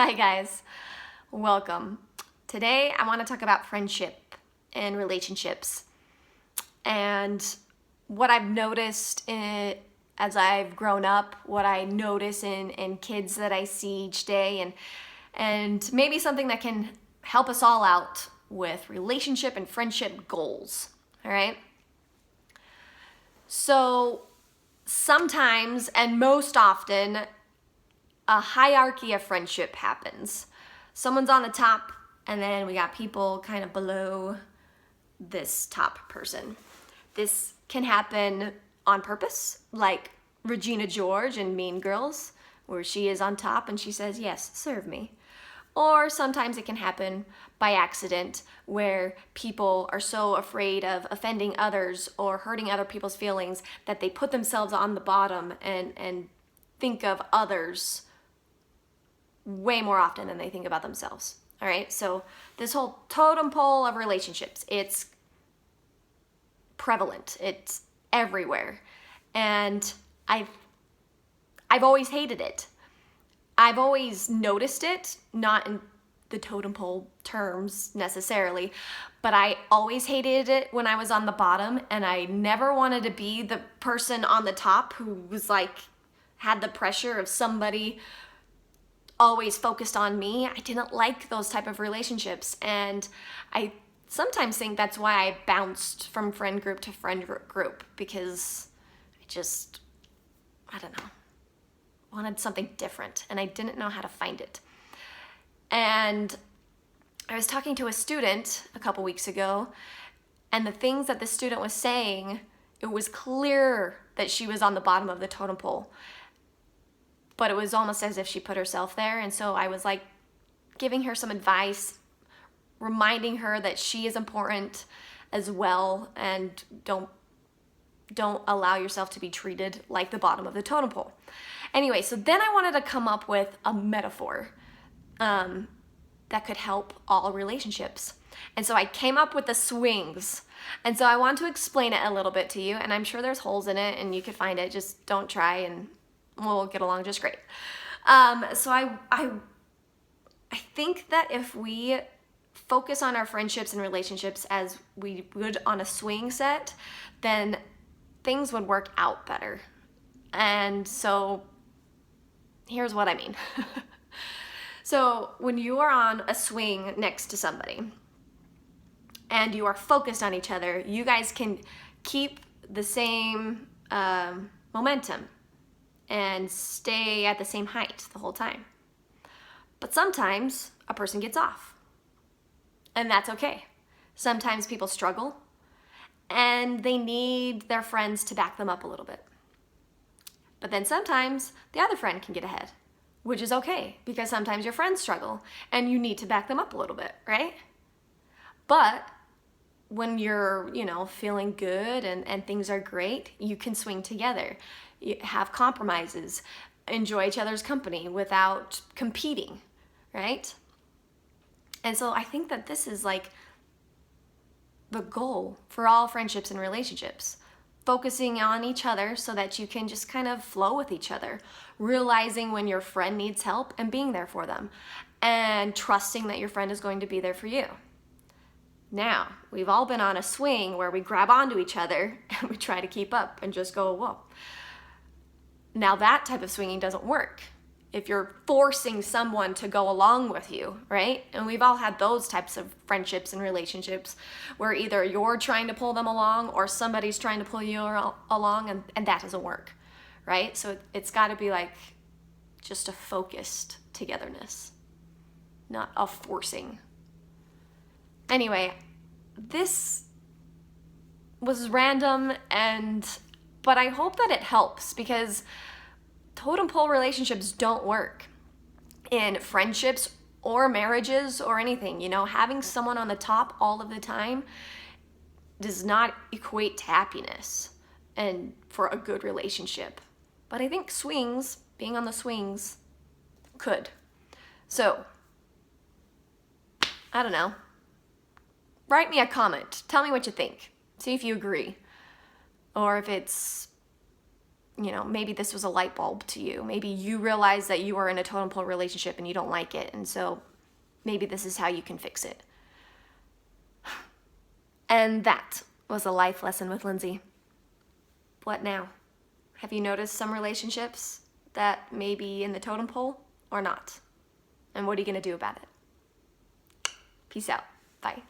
Hi guys, welcome. Today I want to talk about friendship and relationships and what I've noticed as I've grown up, what I notice in kids that I see each day, and maybe something that can help us all out with relationship and friendship goals. All right? So sometimes and most often a hierarchy of friendship happens. Someone's on the top, and then we got people kind of below this top person. This can happen on purpose, like Regina George in Mean Girls, where she is on top and she says, "Yes, serve me." Or sometimes it can happen by accident, where people are so afraid of offending others or hurting other people's feelings that they put themselves on the bottom and think of others way more often than they think about themselves. All right, so this whole totem pole of relationships, it's prevalent, it's everywhere, and I've always hated it. I've always noticed it, not in the totem pole terms necessarily, but I always hated it when I was on the bottom, and I never wanted to be the person on the top who was like, had the pressure of somebody always focused on me. I didn't like those type of relationships, and I sometimes think that's why I bounced from friend group to friend group, because I don't know, wanted something different and I didn't know how to find it. And I was talking to a student a couple weeks ago, and the things that the student was saying, it was clear that she was on the bottom of the totem pole, but it was almost as if she put herself there. And so I was like giving her some advice, reminding her that she is important as well, and don't allow yourself to be treated like the bottom of the totem pole. Anyway, so then I wanted to come up with a metaphor that could help all relationships. And so I came up with the swings. And so I want to explain it a little bit to you, and I'm sure there's holes in it and you could find it. Just don't try and we'll get along just great. So I think that if we focus on our friendships and relationships as we would on a swing set, then things would work out better. And so here's what I mean. So when you are on a swing next to somebody and you are focused on each other, you guys can keep the same momentum and stay at the same height the whole time. But sometimes a person gets off, and that's okay. Sometimes people struggle and they need their friends to back them up a little bit. But then sometimes the other friend can get ahead, which is okay, because sometimes your friends struggle and you need to back them up a little bit, right? But when you're, feeling good and things are great, you can swing together. You have compromises, enjoy each other's company without competing, right? And so I think that this is like the goal for all friendships and relationships. Focusing on each other so that you can just kind of flow with each other, realizing when your friend needs help and being there for them, and trusting that your friend is going to be there for you. Now, we've all been on a swing where we grab onto each other and we try to keep up and just go, whoa. Now that type of swinging doesn't work if you're forcing someone to go along with you, right? And we've all had those types of friendships and relationships where either you're trying to pull them along or somebody's trying to pull you along, and that doesn't work, right? So it's got to be like just a focused togetherness, not a forcing. Anyway, this was random, but I hope that it helps, because totem pole relationships don't work in friendships or marriages or anything. Having someone on the top all of the time does not equate to happiness and for a good relationship. But I think swings, being on the swings, could. So, I don't know. Write me a comment. Tell me what you think. See if you agree. Or if it's maybe this was a light bulb to you. Maybe you realize that you are in a totem pole relationship and you don't like it. And so maybe this is how you can fix it. And that was a life lesson with Lindsey. What now? Have you noticed some relationships that may be in the totem pole or not? And what are you going to do about it? Peace out. Bye.